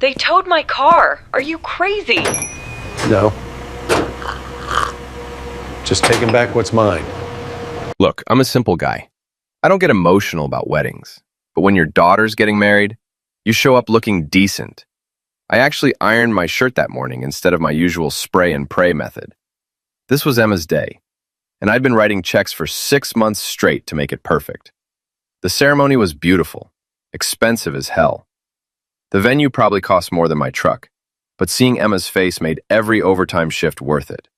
They towed my car. Are you crazy? No. Just taking back what's mine. Look, I'm a simple guy. I don't get emotional about weddings. But when your daughter's getting married, you show up looking decent. I actually ironed my shirt that morning instead of my usual spray and pray method. This was Emma's day, and I'd been writing checks for 6 months straight to make it perfect. The ceremony was beautiful, expensive as hell. The venue probably cost more than my truck, but seeing Emma's face made every overtime shift worth it.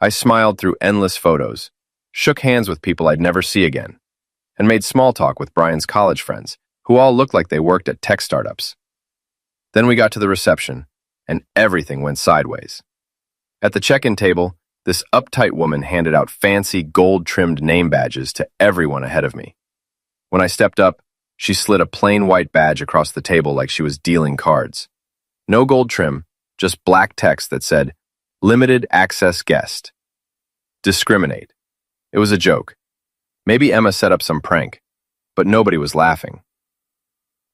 I smiled through endless photos, shook hands with people I'd never see again, and made small talk with Brian's college friends, who all looked like they worked at tech startups. Then we got to the reception, and everything went sideways. At the check-in table, this uptight woman handed out fancy gold-trimmed name badges to everyone ahead of me. When I stepped up, she slid a plain white badge across the table like she was dealing cards. No gold trim, just black text that said, "Limited access guest." Discriminate. It was a joke. Maybe Emma set up some prank, but nobody was laughing.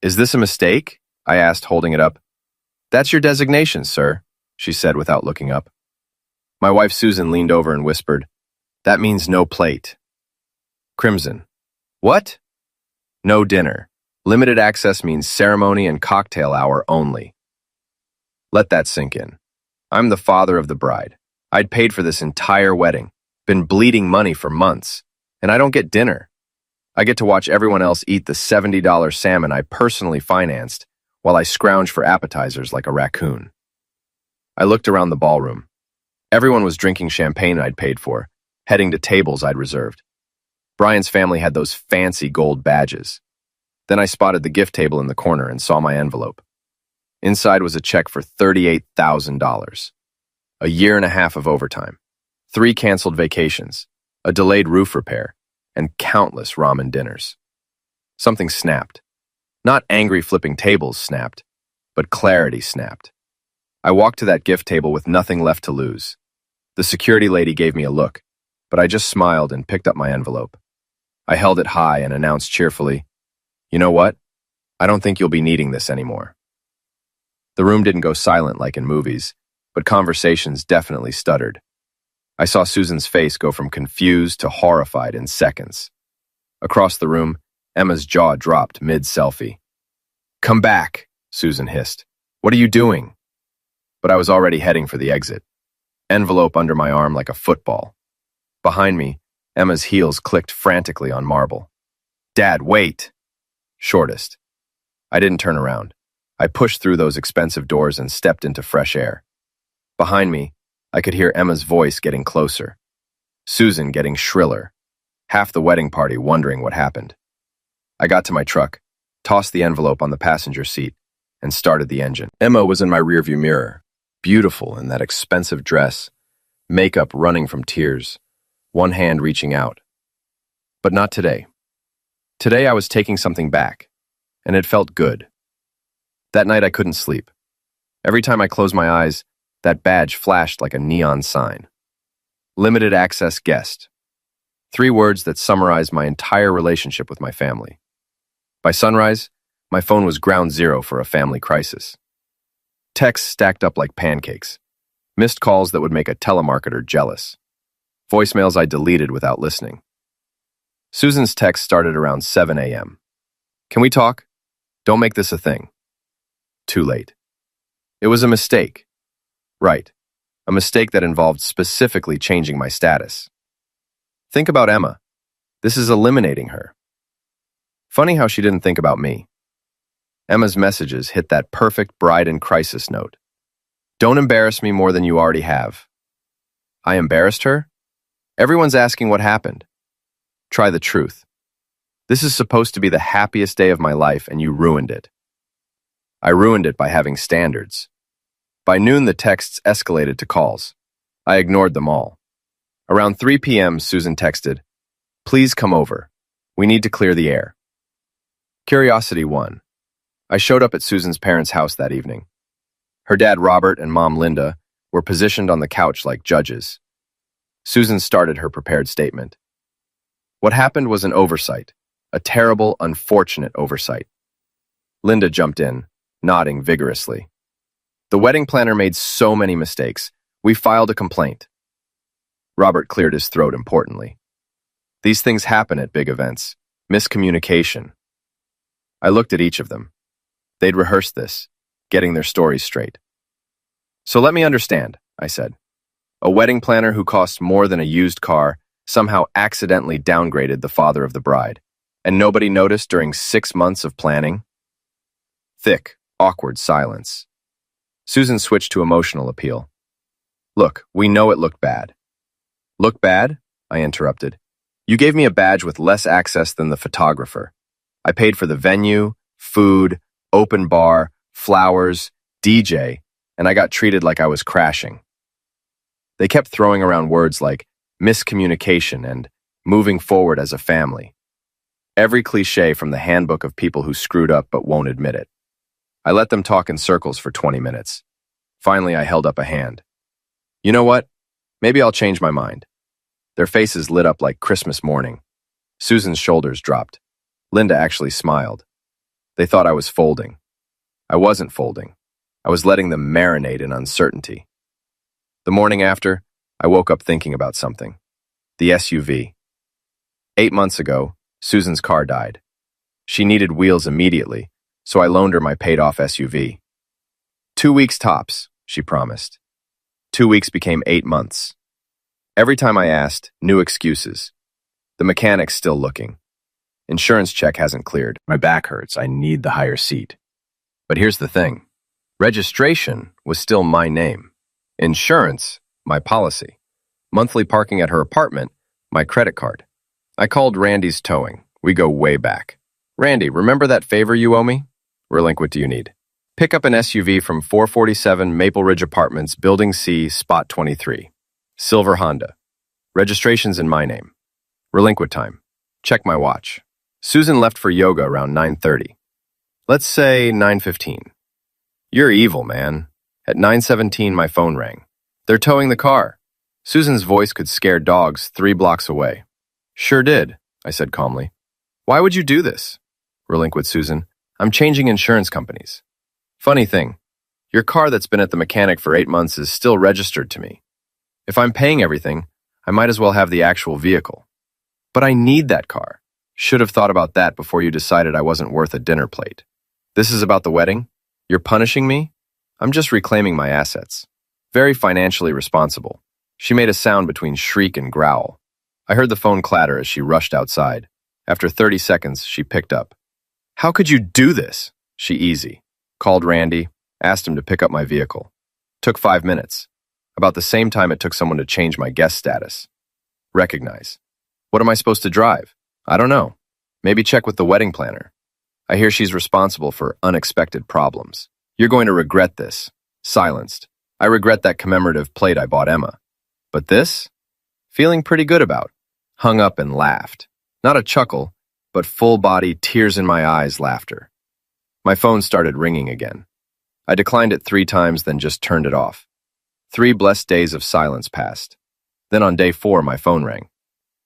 "Is this a mistake?" I asked, holding it up. "That's your designation, sir," she said without looking up. My wife Susan leaned over and whispered, "That means no plate." Crimson. "What?" "No dinner. Limited access means ceremony and cocktail hour only." Let that sink in. I'm the father of the bride. I'd paid for this entire wedding, been bleeding money for months, and I don't get dinner. I get to watch everyone else eat the $70 salmon I personally financed while I scrounge for appetizers like a raccoon. I looked around the ballroom. Everyone was drinking champagne I'd paid for, heading to tables I'd reserved. Brian's family had those fancy gold badges. Then I spotted the gift table in the corner and saw my envelope. Inside was a check for $38,000. A year and a half of overtime, 3 canceled vacations, a delayed roof repair, and countless ramen dinners. Something snapped. Not angry flipping tables snapped, but clarity snapped. I walked to that gift table with nothing left to lose. The security lady gave me a look, but I just smiled and picked up my envelope. I held it high and announced cheerfully, "You know what? I don't think you'll be needing this anymore." The room didn't go silent like in movies, but conversations definitely stuttered. I saw Susan's face go from confused to horrified in seconds. Across the room, Emma's jaw dropped mid-selfie. "Come back," Susan hissed. "What are you doing?" But I was already heading for the exit, envelope under my arm like a football. Behind me, Emma's heels clicked frantically on marble. "Dad, wait!" Shortest. I didn't turn around. I pushed through those expensive doors and stepped into fresh air. Behind me, I could hear Emma's voice getting closer. Susan getting shriller. Half the wedding party wondering what happened. I got to my truck, tossed the envelope on the passenger seat, and started the engine. Emma was in my rearview mirror, beautiful in that expensive dress, makeup running from tears, one hand reaching out. But not today. Today I was taking something back, and it felt good. That night I couldn't sleep. Every time I closed my eyes, that badge flashed like a neon sign. Limited access guest. 3 words that summarized my entire relationship with my family. By sunrise, my phone was ground zero for a family crisis. Texts stacked up like pancakes. Missed calls that would make a telemarketer jealous. Voicemails I deleted without listening. Susan's text started around 7 a.m. "Can we talk? Don't make this a thing." Too late. It was a mistake. Right. A mistake that involved specifically changing my status. Think about Emma. This is eliminating her. Funny how she didn't think about me. Emma's messages hit that perfect bride in crisis note. "Don't embarrass me more than you already have." I embarrassed her? Everyone's asking what happened. Try the truth. This is supposed to be the happiest day of my life, and you ruined it. I ruined it by having standards. By noon, the texts escalated to calls. I ignored them all. Around 3 p.m., Susan texted, "Please come over. We need to clear the air." Curiosity won. I showed up at Susan's parents' house that evening. Her dad, Robert, and mom, Linda, were positioned on the couch like judges. Susan started her prepared statement. What happened was an oversight, a terrible, unfortunate oversight. Linda jumped in. nodding vigorously. The wedding planner made so many mistakes. We filed a complaint. Robert cleared his throat importantly. These things happen at big events. Miscommunication. I looked at each of them. They'd rehearsed this, getting their stories straight. So let me understand, I said. A wedding planner who cost more than a used car somehow accidentally downgraded the father of the bride, and nobody noticed during 6 months of planning? Thick, awkward silence. Susan switched to emotional appeal. Look, we know it looked bad. Look bad? I interrupted. You gave me a badge with less access than the photographer. I paid for the venue, food, open bar, flowers, DJ, and I got treated like I was crashing. They kept throwing around words like miscommunication and moving forward as a family. Every cliche from the handbook of people who screwed up but won't admit it. I let them talk in circles for 20 minutes. Finally, I held up a hand. You know what? Maybe I'll change my mind. Their faces lit up like Christmas morning. Susan's shoulders dropped. Linda actually smiled. They thought I was folding. I wasn't folding. I was letting them marinate in uncertainty. The morning after, I woke up thinking about something. The SUV. 8 months ago, Susan's car died. She needed wheels immediately, so I loaned her my paid-off SUV. 2 weeks tops, she promised. 2 weeks became 8 months. Every time I asked, new excuses. The mechanic's still looking. Insurance check hasn't cleared. My back hurts. I need the higher seat. But here's the thing. Registration was still my name. Insurance, my policy. Monthly parking at her apartment, my credit card. I called Randy's Towing. We go way back. Randy, remember that favor you owe me? Relink, what do you need? Pick up an SUV from 447 Maple Ridge Apartments, Building C, Spot 23. Silver Honda. Registration's in my name. Relinquit time. Check my watch. Susan left for yoga around 9:30. Let's say 9:15. You're evil, man. At 9:17, my phone rang. They're towing the car. Susan's voice could scare dogs 3 blocks away. Sure did, I said calmly. Why would you do this? Relinquit Susan. I'm changing insurance companies. Funny thing, your car that's been at the mechanic for 8 months is still registered to me. If I'm paying everything, I might as well have the actual vehicle. But I need that car. Should have thought about that before you decided I wasn't worth a dinner plate. This is about the wedding? You're punishing me? I'm just reclaiming my assets. Very financially responsible. She made a sound between shriek and growl. I heard the phone clatter as she rushed outside. After 30 seconds, she picked up. How could you do this? She easy. Called Randy, asked him to pick up my vehicle. Took 5 minutes. About the same time it took someone to change my guest status. Recognize. What am I supposed to drive? I don't know. Maybe check with the wedding planner. I hear she's responsible for unexpected problems. You're going to regret this. Silenced. I regret that commemorative plate I bought Emma. But this? Feeling pretty good about. Hung up and laughed. Not a chuckle, but full-body, tears-in-my-eyes laughter. My phone started ringing again. I declined it 3 times, then just turned it off. 3 blessed days of silence passed. Then on day 4, my phone rang.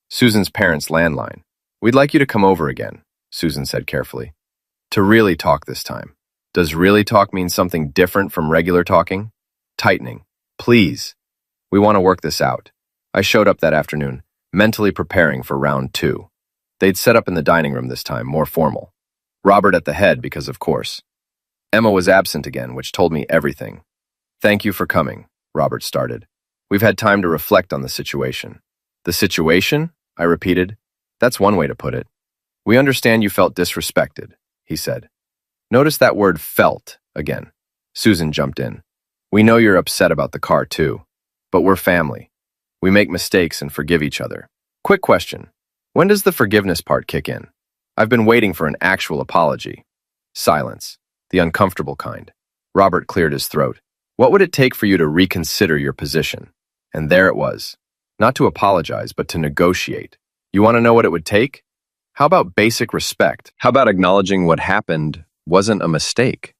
Susan's parents' landline. We'd like you to come over again, Susan said carefully. To really talk this time. Does really talk mean something different from regular talking? Tightening. Please. We want to work this out. I showed up that afternoon, mentally preparing for round 2. They'd set up in the dining room this time, more formal. Robert at the head because of course. Emma was absent again, which told me everything. Thank you for coming, Robert started. We've had time to reflect on the situation. The situation? I repeated. That's one way to put it. We understand you felt disrespected, he said. Notice that word felt again. Susan jumped in. We know you're upset about the car too, but we're family. We make mistakes and forgive each other. Quick question. When does the forgiveness part kick in? I've been waiting for an actual apology. Silence. The uncomfortable kind. Robert cleared his throat. What would it take for you to reconsider your position? And there it was. Not to apologize, but to negotiate. You want to know what it would take? How about basic respect? How about acknowledging what happened wasn't a mistake,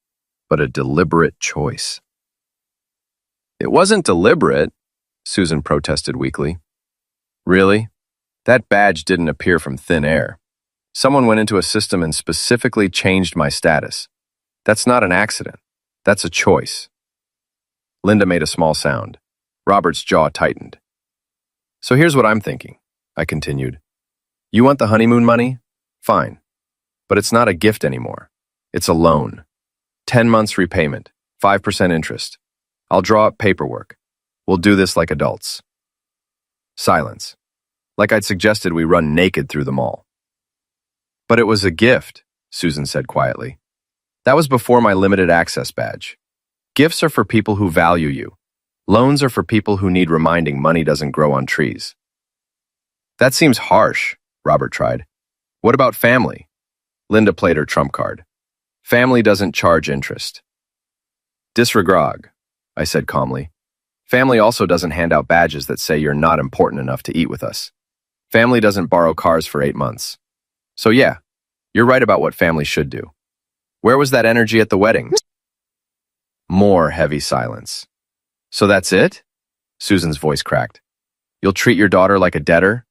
but a deliberate choice? It wasn't deliberate, Susan protested weakly. Really? That badge didn't appear from thin air. Someone went into a system and specifically changed my status. That's not an accident. That's a choice. Linda made a small sound. Robert's jaw tightened. So here's what I'm thinking, I continued. You want the honeymoon money? Fine. But it's not a gift anymore. It's a loan. 10 months repayment, 5% interest. I'll draw up paperwork. We'll do this like adults. Silence. Like I'd suggested we run naked through the mall. But it was a gift, Susan said quietly. That was before my limited access badge. Gifts are for people who value you. Loans are for people who need reminding money doesn't grow on trees. That seems harsh, Robert tried. What about family? Linda played her trump card. Family doesn't charge interest. Disregard, I said calmly. Family also doesn't hand out badges that say you're not important enough to eat with us. Family doesn't borrow cars for 8 months. So yeah, you're right about what family should do. Where was that energy at the wedding? More heavy silence. So that's it? Susan's voice cracked. You'll treat your daughter like a debtor?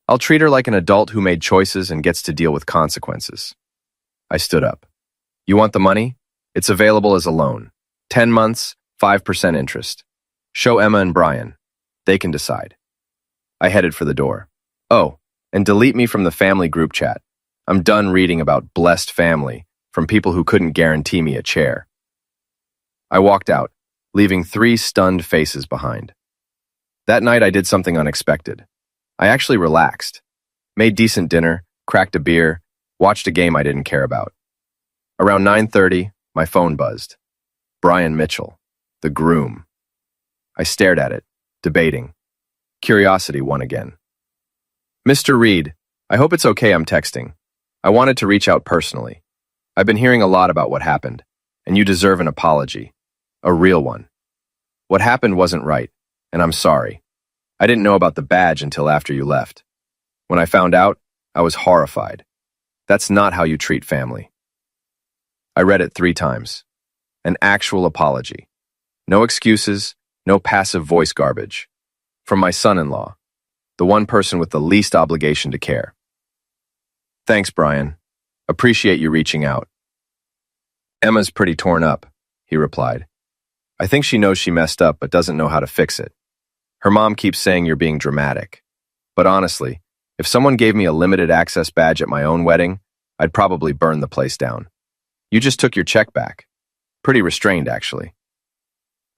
I'll treat her like an adult who made choices and gets to deal with consequences. I stood up. You want the money? It's available as a loan. 10 months, 5% interest. Show Emma and Brian. They can decide. I headed for the door. Oh, and delete me from the family group chat. I'm done reading about blessed family from people who couldn't guarantee me a chair. I walked out, leaving 3 stunned faces behind. That night I did something unexpected. I actually relaxed, made decent dinner, cracked a beer, watched a game I didn't care about. Around 9:30, my phone buzzed. Brian Mitchell, the groom. I stared at it, debating. Curiosity won again. Mr. Reed, I hope it's okay I'm texting. I wanted to reach out personally. I've been hearing a lot about what happened, and you deserve an apology. A real one. What happened wasn't right, and I'm sorry. I didn't know about the badge until after you left. When I found out, I was horrified. That's not how you treat family. I read it 3 times. An actual apology. No excuses, no passive voice garbage. From my son-in-law, the one person with the least obligation to care. Thanks, Brian. Appreciate you reaching out. Emma's pretty torn up, he replied. I think she knows she messed up but doesn't know how to fix it. Her mom keeps saying you're being dramatic. But honestly, if someone gave me a limited access badge at my own wedding, I'd probably burn the place down. You just took your check back. Pretty restrained, actually.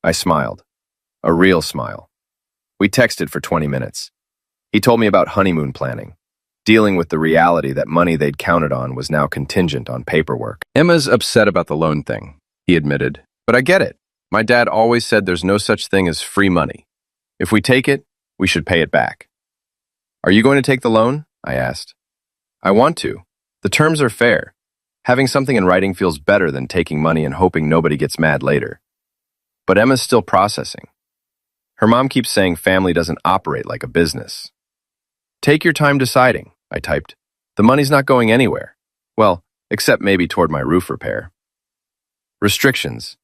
I smiled. A real smile. We texted for 20 minutes. He told me about honeymoon planning, dealing with the reality that money they'd counted on was now contingent on paperwork. Emma's upset about the loan thing, he admitted. But I get it. My dad always said there's no such thing as free money. If we take it, we should pay it back. Are you going to take the loan? I asked. I want to. The terms are fair. Having something in writing feels better than taking money and hoping nobody gets mad later. But Emma's still processing. Her mom keeps saying family doesn't operate like a business. Take your time deciding, I typed. The money's not going anywhere. Well, except maybe toward my roof repair. Restrictions.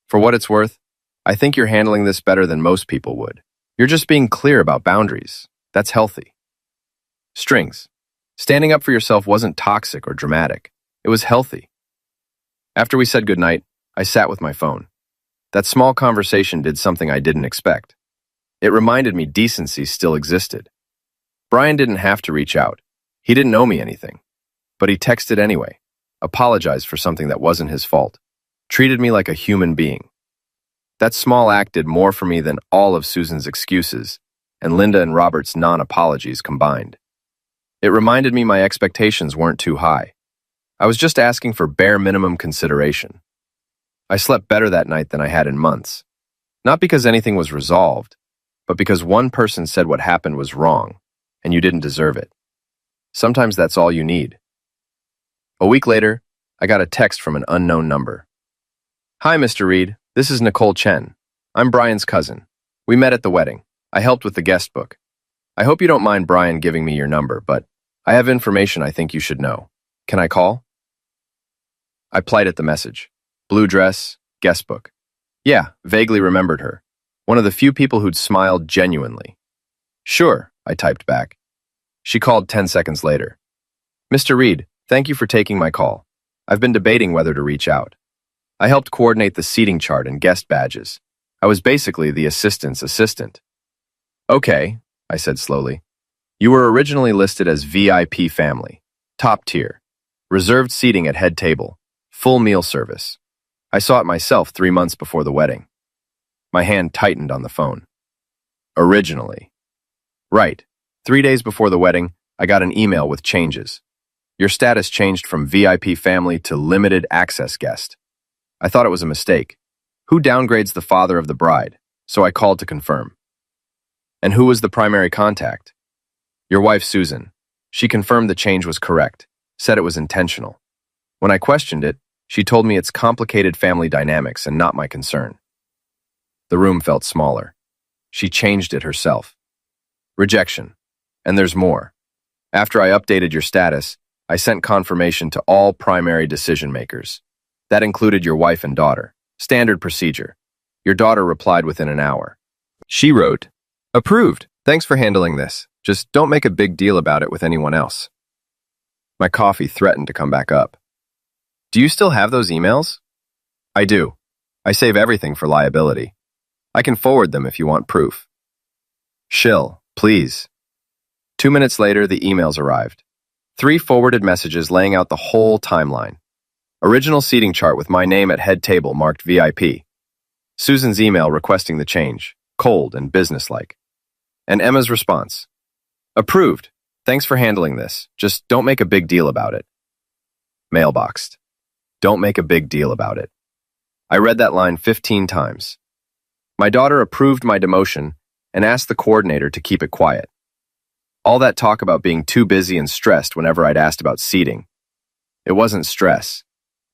For what it's worth, I think you're handling this better than most people would. You're just being clear about boundaries. That's healthy. Strings. Standing up for yourself wasn't toxic or dramatic. It was healthy. After we said goodnight, I sat with my phone. That small conversation did something I didn't expect. It reminded me decency still existed. Brian didn't have to reach out. He didn't owe me anything. But he texted anyway, apologized for something that wasn't his fault, treated me like a human being. That small act did more for me than all of Susan's excuses and Linda and Robert's non-apologies combined. It reminded me my expectations weren't too high. I was just asking for bare minimum consideration. I slept better that night than I had in months. Not because anything was resolved, but because one person said what happened was wrong, and you didn't deserve it. Sometimes that's all you need. A week later, I got a text from an unknown number. Hi, Mr. Reed. This is Nicole Chen. I'm Brian's cousin. We met at the wedding. I helped with the guest book. I hope you don't mind Brian giving me your number, but I have information I think you should know. Can I call? I plighted the message. Blue dress, guest book. Yeah, vaguely remembered her. One of the few people who'd smiled genuinely. Sure, I typed back. She called 10 seconds later. Mr. Reed, thank you for taking my call. I've been debating whether to reach out. I helped coordinate the seating chart and guest badges. I was basically the assistant's assistant. Okay, I said slowly. You were originally listed as VIP family, top tier, reserved seating at head table, full meal service. I saw it myself 3 months before the wedding. My hand tightened on the phone. Originally. Right. 3 days before the wedding, I got an email with changes. Your status changed from VIP family to limited access guest. I thought it was a mistake. Who downgrades the father of the bride? So I called to confirm. And who was the primary contact? Your wife, Susan. She confirmed the change was correct, said it was intentional. When I questioned it, she told me it's complicated family dynamics and not my concern. The room felt smaller. She changed it herself. Rejection. And there's more. After I updated your status, I sent confirmation to all primary decision makers. That included your wife and daughter. Standard procedure. Your daughter replied within an hour. She wrote, "Approved. Thanks for handling this. Just don't make a big deal about it with anyone else." My coffee threatened to come back up. Do you still have those emails? I do. I save everything for liability. I can forward them if you want proof. Shill, please. 2 minutes later, the emails arrived. 3 forwarded messages laying out the whole timeline. Original seating chart with my name at head table marked VIP. Susan's email requesting the change, cold and businesslike. And Emma's response. Approved. Thanks for handling this. Just don't make a big deal about it. Mailboxed. Don't make a big deal about it. I read that line 15 times. My daughter approved my demotion and asked the coordinator to keep it quiet. All that talk about being too busy and stressed whenever I'd asked about seating. It wasn't stress.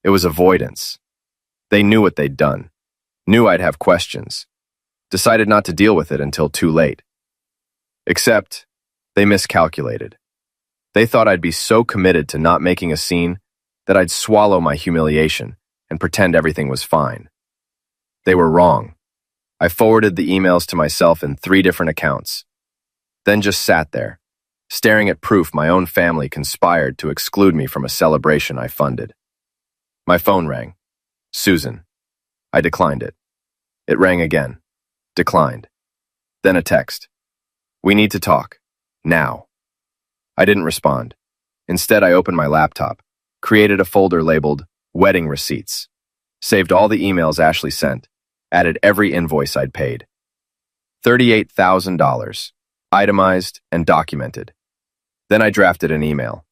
It was avoidance. They knew what they'd done. Knew I'd have questions. Decided not to deal with it until too late. Except, they miscalculated. They thought I'd be so committed to not making a scene that I'd swallow my humiliation and pretend everything was fine. They were wrong. I forwarded the emails to myself in 3 different accounts. Then just sat there, staring at proof my own family conspired to exclude me from a celebration I funded. My phone rang. Susan. I declined it. It rang again. Declined. Then a text. We need to talk. Now. I didn't respond. Instead, I opened my laptop, created a folder labeled Wedding Receipts, saved all the emails Ashley sent, added every invoice I'd paid. $38,000, itemized and documented. Then I drafted an email.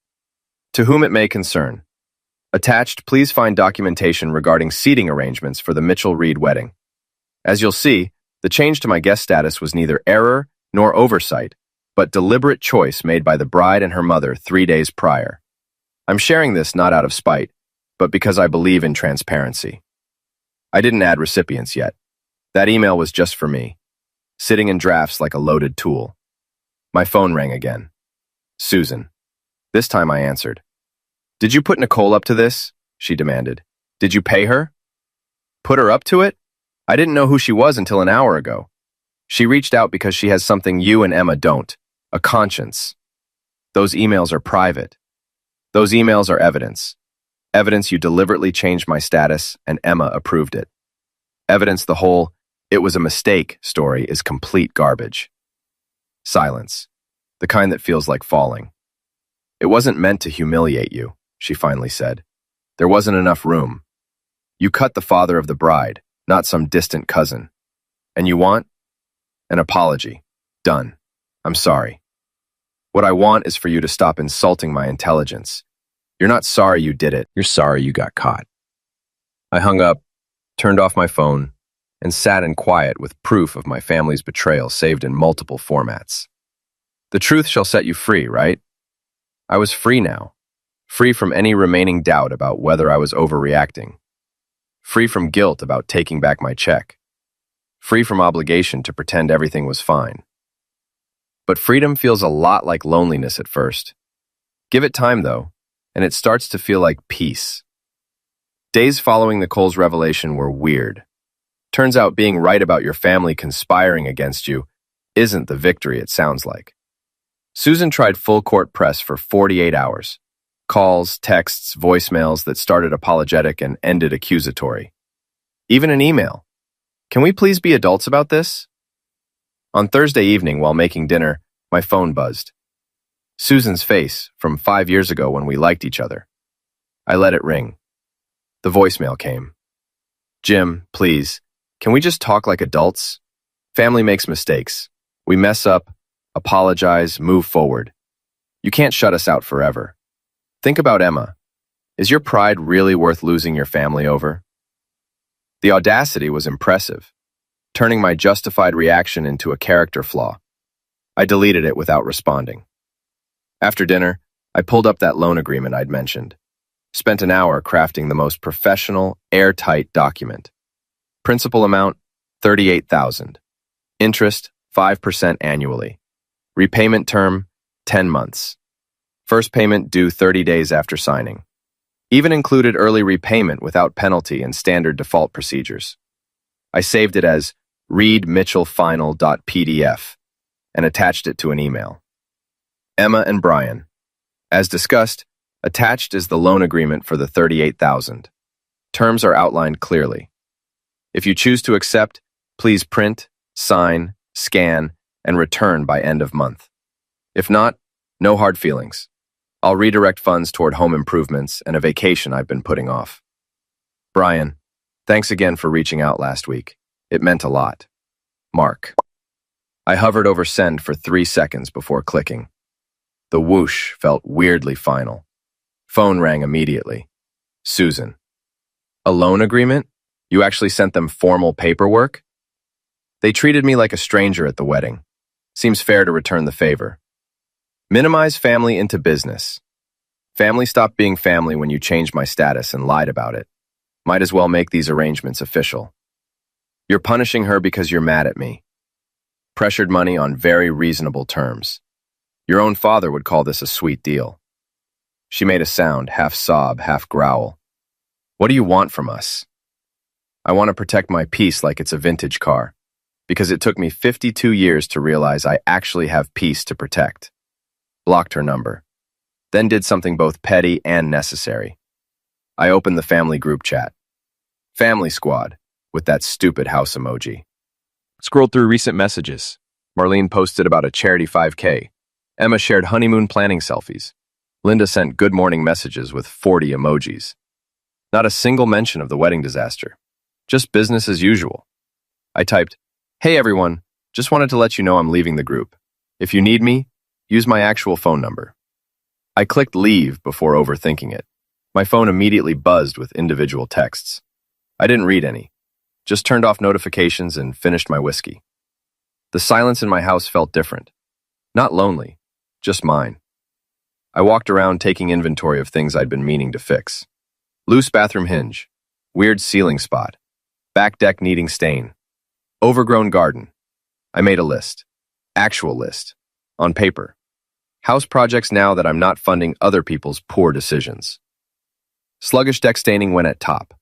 To whom it may concern. Attached, please find documentation regarding seating arrangements for the Mitchell-Reed wedding. As you'll see, the change to my guest status was neither error nor oversight, but deliberate choice made by the bride and her mother 3 days prior. I'm sharing this not out of spite, but because I believe in transparency. I didn't add recipients yet. That email was just for me, sitting in drafts like a loaded tool. My phone rang again. Susan. This time I answered. Did you put Nicole up to this? She demanded. Did you pay her? Put her up to it? I didn't know who she was until an hour ago. She reached out because she has something you and Emma don't, a conscience. Those emails are private. Those emails are evidence. Evidence you deliberately changed my status and Emma approved it. Evidence the whole, it was a mistake story is complete garbage. Silence. The kind that feels like falling. It wasn't meant to humiliate you, she finally said. There wasn't enough room. You cut the father of the bride, not some distant cousin. And you want? An apology. Done. I'm sorry. What I want is for you to stop insulting my intelligence. You're not sorry you did it. You're sorry you got caught. I hung up, turned off my phone, and sat in quiet with proof of my family's betrayal saved in multiple formats. The truth shall set you free, right? I was free now. Free from any remaining doubt about whether I was overreacting. Free from guilt about taking back my check. Free from obligation to pretend everything was fine. But freedom feels a lot like loneliness at first. Give it time, though, and it starts to feel like peace. Days following Nicole's revelation were weird. Turns out being right about your family conspiring against you isn't the victory it sounds like. Susan tried full court press for 48 hours. Calls, texts, voicemails that started apologetic and ended accusatory. even an email. Can we please be adults about this? On Thursday evening, while making dinner, my phone buzzed. Susan's face from 5 years ago when we liked each other. I let it ring. The voicemail came. Jim, please, can we just talk like adults? Family makes mistakes. We mess up, apologize, move forward. You can't shut us out forever. Think about Emma. Is your pride really worth losing your family over? The audacity was impressive, turning my justified reaction into a character flaw. I deleted it without responding. After dinner, I pulled up that loan agreement I'd mentioned. Spent an hour crafting the most professional, airtight document. Principal amount, $38,000. Interest, 5% annually. Repayment term, 10 months. First payment due 30 days after signing. Even included early repayment without penalty and standard default procedures. I saved it as readmitchellfinal.pdf and attached it to an email. Emma and Brian. As discussed, attached is the loan agreement for the $38,000. Terms are outlined clearly. If you choose to accept, please print, sign, scan, and return by end of month. If not, no hard feelings. I'll redirect funds toward home improvements and a vacation I've been putting off. Brian, thanks again for reaching out last week. It meant a lot. Mark. I hovered over send for 3 seconds before clicking. The whoosh felt weirdly final. Phone rang immediately. Susan. A loan agreement? You actually sent them formal paperwork? They treated me like a stranger at the wedding. Seems fair to return the favor. Minimize family into business. Family stopped being family when you changed my status and lied about it. Might as well make these arrangements official. You're punishing her because you're mad at me. Pressured money on very reasonable terms. Your own father would call this a sweet deal. She made a sound, half sob, half growl. What do you want from us? I want to protect my peace like it's a vintage car, because it took me 52 years to realize I actually have peace to protect. Blocked her number. Then did something both petty and necessary. I opened the family group chat. Family squad, with that stupid house emoji. Scrolled through recent messages. Marlene posted about a charity 5K. Emma shared honeymoon planning selfies. Linda sent good morning messages with 40 emojis. Not a single mention of the wedding disaster. Just business as usual. I typed, "Hey everyone, just wanted to let you know I'm leaving the group. If you need me, use my actual phone number." I clicked leave before overthinking it. My phone immediately buzzed with individual texts. I didn't read any. Just turned off notifications and finished my whiskey. The silence in my house felt different. Not lonely, just mine. I walked around taking inventory of things I'd been meaning to fix. Loose bathroom hinge. Weird ceiling spot. Back deck needing stain. Overgrown garden. I made a list. Actual list. On paper. House projects now that I'm not funding other people's poor decisions. Sluggish deck staining went at top.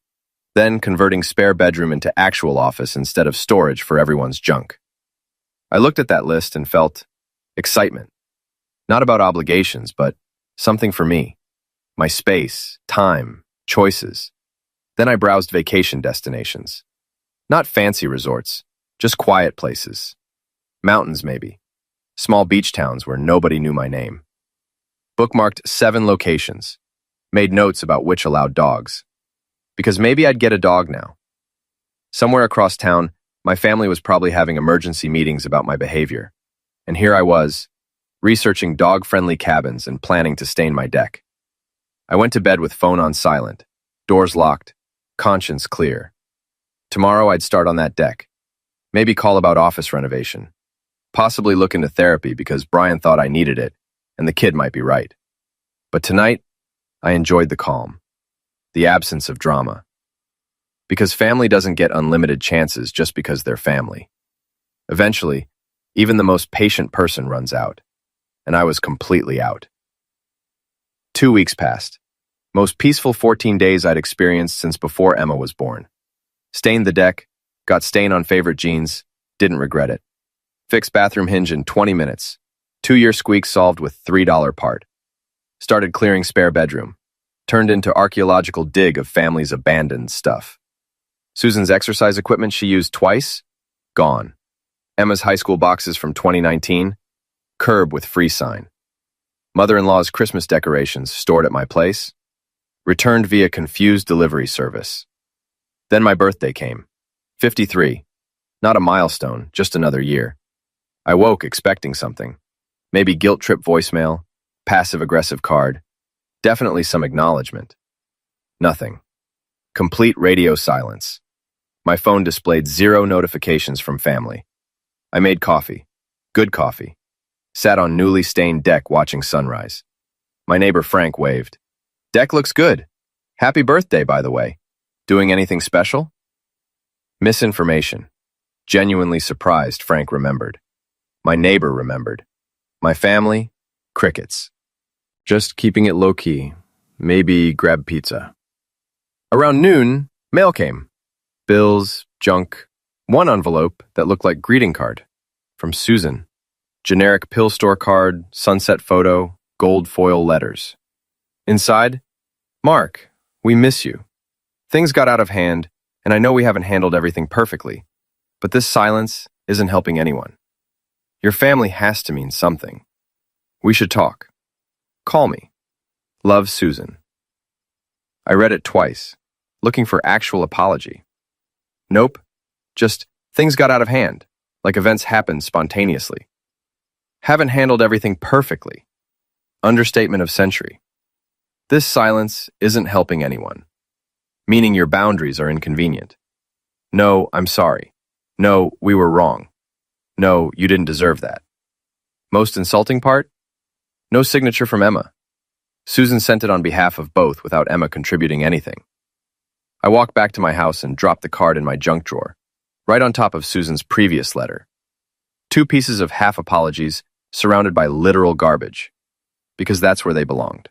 Then converting spare bedroom into actual office instead of storage for everyone's junk. I looked at that list and felt excitement. Not about obligations, but something for me. My space, time, choices. Then I browsed vacation destinations. Not fancy resorts, just quiet places. Mountains, maybe. Small beach towns where nobody knew my name. Bookmarked 7 locations. Made notes about which allowed dogs. Because maybe I'd get a dog now. Somewhere across town, my family was probably having emergency meetings about my behavior. And here I was, researching dog-friendly cabins and planning to stain my deck. I went to bed with phone on silent, doors locked, conscience clear. Tomorrow I'd start on that deck. Maybe call about office renovation. Possibly look into therapy because Brian thought I needed it, and the kid might be right. But tonight, I enjoyed the calm, the absence of drama. Because family doesn't get unlimited chances just because they're family. Eventually, even the most patient person runs out, and I was completely out. 2 weeks passed. Most peaceful 14 days I'd experienced since before Emma was born. Stained the deck, got stain on favorite jeans, didn't regret it. Fixed bathroom hinge in 20 minutes. 2-year squeak solved with $3 part. Started clearing spare bedroom. Turned into archaeological dig of family's abandoned stuff. Susan's exercise equipment she used twice? Gone. Emma's high school boxes from 2019? Curb with free sign. Mother-in-law's Christmas decorations stored at my place? Returned via confused delivery service. Then my birthday came. 53. Not a milestone, just another year. I woke expecting something. Maybe guilt trip voicemail, passive-aggressive card, definitely some acknowledgement. Nothing. Complete radio silence. My phone displayed 0 notifications from family. I made coffee. Good coffee. Sat on newly stained deck watching sunrise. My neighbor Frank waved. "Deck looks good. Happy birthday, by the way. Doing anything special?" Misinformation. Genuinely surprised Frank remembered. My neighbor remembered. My family? Crickets. Just keeping it low-key. Maybe grab pizza. Around noon, mail came. Bills, junk, one envelope that looked like greeting card. From Susan. Generic pill store card, sunset photo, gold foil letters. Inside, "Mark, we miss you. Things got out of hand, and I know we haven't handled everything perfectly, but this silence isn't helping anyone. Your family has to mean something. We should talk. Call me. Love, Susan." I read it twice, looking for actual apology. Nope, just things got out of hand, like events happened spontaneously. Haven't handled everything perfectly. Understatement of century. This silence isn't helping anyone, meaning your boundaries are inconvenient. No, I'm sorry. No, we were wrong. No, you didn't deserve that. Most insulting part? No signature from Emma. Susan sent it on behalf of both without Emma contributing anything. I walked back to my house and dropped the card in my junk drawer, right on top of Susan's previous letter. 2 pieces of half apologies surrounded by literal garbage, because that's where they belonged.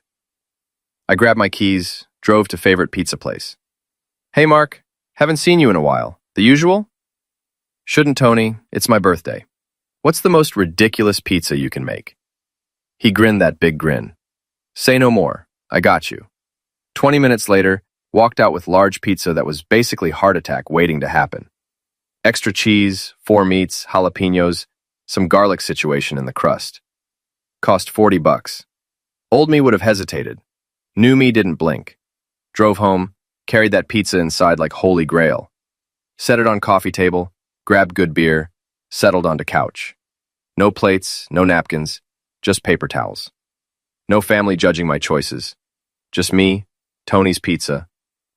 I grabbed my keys, drove to favorite pizza place. "Hey Mark, haven't seen you in a while. The usual?" "Shouldn't, Tony. It's my birthday. What's the most ridiculous pizza you can make?" He grinned that big grin. "Say no more. I got you." 20 minutes later, walked out with large pizza that was basically heart attack waiting to happen. Extra cheese, 4 meats, jalapenos, some garlic situation in the crust. Cost $40. Old me would have hesitated. New me didn't blink. Drove home, carried that pizza inside like holy grail. Set it on coffee table, grabbed good beer, settled onto couch. No plates, no napkins, just paper towels. No family judging my choices. Just me, Tony's pizza,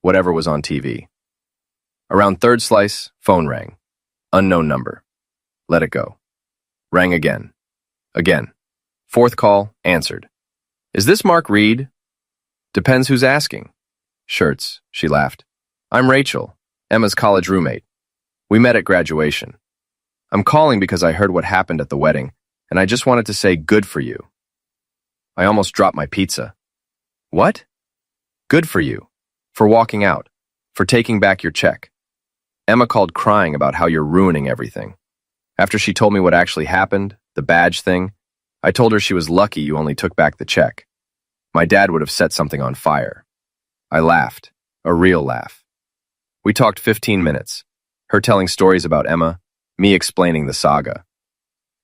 whatever was on TV. Around third slice, phone rang. Unknown number. Let it go. Rang again. Again. Fourth call, answered. "Is this Mark Reed?" "Depends who's asking." "Shirts," she laughed. "I'm Rachel, Emma's college roommate. We met at graduation. I'm calling because I heard what happened at the wedding, and I just wanted to say good for you." I almost dropped my pizza. "What?" "Good for you. For walking out. For taking back your check. Emma called crying about how you're ruining everything. After she told me what actually happened, the badge thing, I told her she was lucky you only took back the check. My dad would have set something on fire." I laughed. A real laugh. We talked 15 minutes. Her telling stories about Emma, me explaining the saga.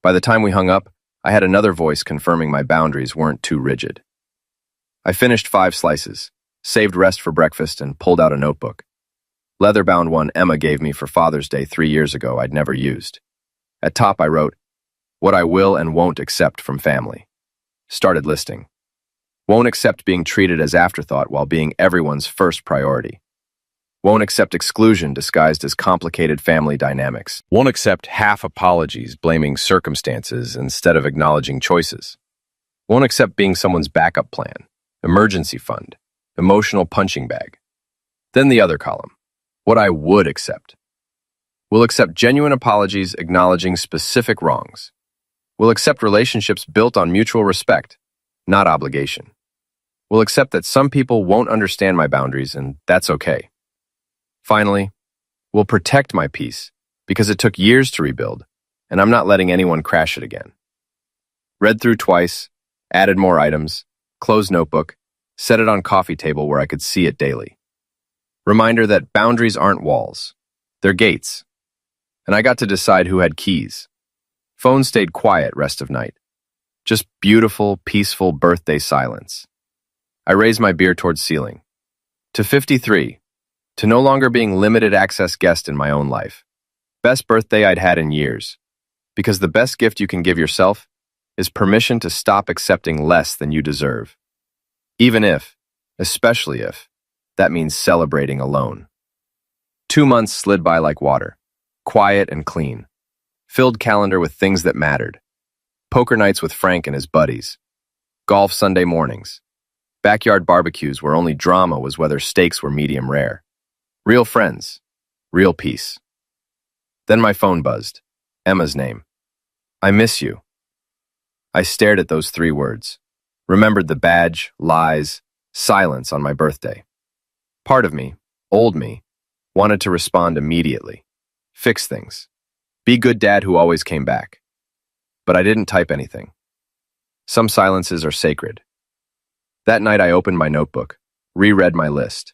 By the time we hung up, I had another voice confirming my boundaries weren't too rigid. I finished 5 slices, saved rest for breakfast, and pulled out a notebook. Leather-bound one Emma gave me for Father's Day 3 years ago I'd never used. At top I wrote, "What I will and won't accept from family." Started listing. Won't accept being treated as afterthought while being everyone's first priority. Won't accept exclusion disguised as complicated family dynamics. Won't accept half apologies blaming circumstances instead of acknowledging choices. Won't accept being someone's backup plan, emergency fund, emotional punching bag. Then the other column, what I would accept. Will accept genuine apologies acknowledging specific wrongs. Will accept relationships built on mutual respect, not obligation. Will accept that some people won't understand my boundaries, and that's okay. Finally, will protect my peace because it took years to rebuild, and I'm not letting anyone crash it again. Read through twice, added more items, closed notebook, set it on coffee table where I could see it daily. Reminder that boundaries aren't walls. Their gates. And I got to decide who had keys. Phone stayed quiet rest of night. Just beautiful, peaceful birthday silence. I raised my beer towards ceiling. To 53. To no longer being limited access guest in my own life. Best birthday I'd had in years. Because the best gift you can give yourself is permission to stop accepting less than you deserve. Even if, especially if, that means celebrating alone. 2 months slid by like water. Quiet and clean. Filled calendar with things that mattered. Poker nights with Frank and his buddies. Golf Sunday mornings. Backyard barbecues where only drama was whether steaks were medium rare. Real friends. Real peace. Then my phone buzzed. Emma's name. I miss you. I stared at those 3 words. Remembered the badge, lies, silence on my birthday. Part of me, old me, wanted to respond immediately. Fix things. Be good dad who always came back. But I didn't type anything. Some silences are sacred. That night I opened my notebook, reread my list.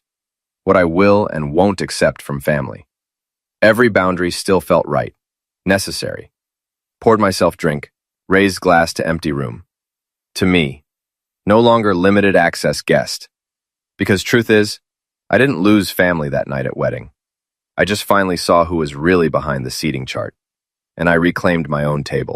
What I will and won't accept from family. Every boundary still felt right, necessary. Poured myself drink, raised glass to empty room. To me, no longer limited access guest. Because truth is, I didn't lose family that night at wedding. I just finally saw who was really behind the seating chart, and I reclaimed my own table.